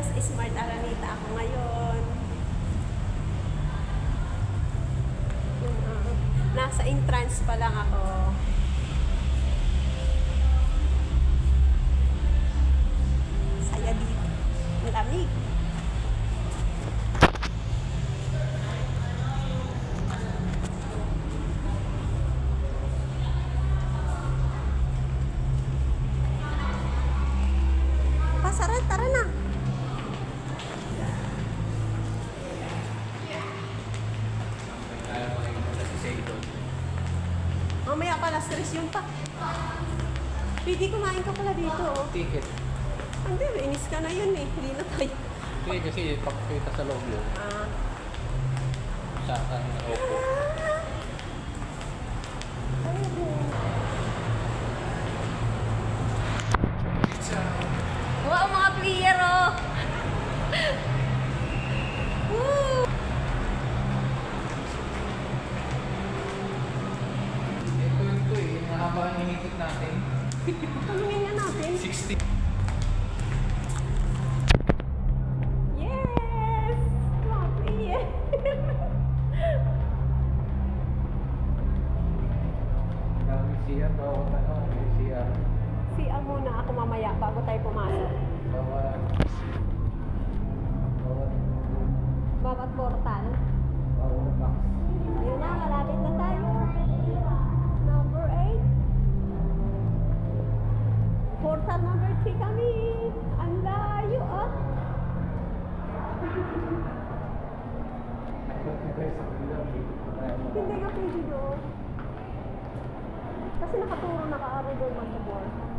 nasa Smart Araneta ako ngayon. Nasa entrance pa lang ako. Saya dito. Ang lamig. Pasaran, tara na. Mamaya pala, stress yung pa. Pwede kumain ka pala dito. Oh. Ticket. Hindi, inis ka na yun eh. Hindi na tayo. Okay, kasi papakita sa loob yun. Sa ang opo. Wow, mga player oh! Woo! Ito eh. Mahaba ang hinikit natin. Tanungin nga natin. 60. Yes! Mga player! Dami CR. Bawat ano. May CR. CR muna ako mamaya bago tayo pumasok. Bawat. Bawat portal. Bawat box. Yun na, malapit na tayo. Number 8. Portal number 3 kami. Ang layo ah. Hindi ka pwede doon. Kasi nakaturo naka-arrow doon 1 to 4.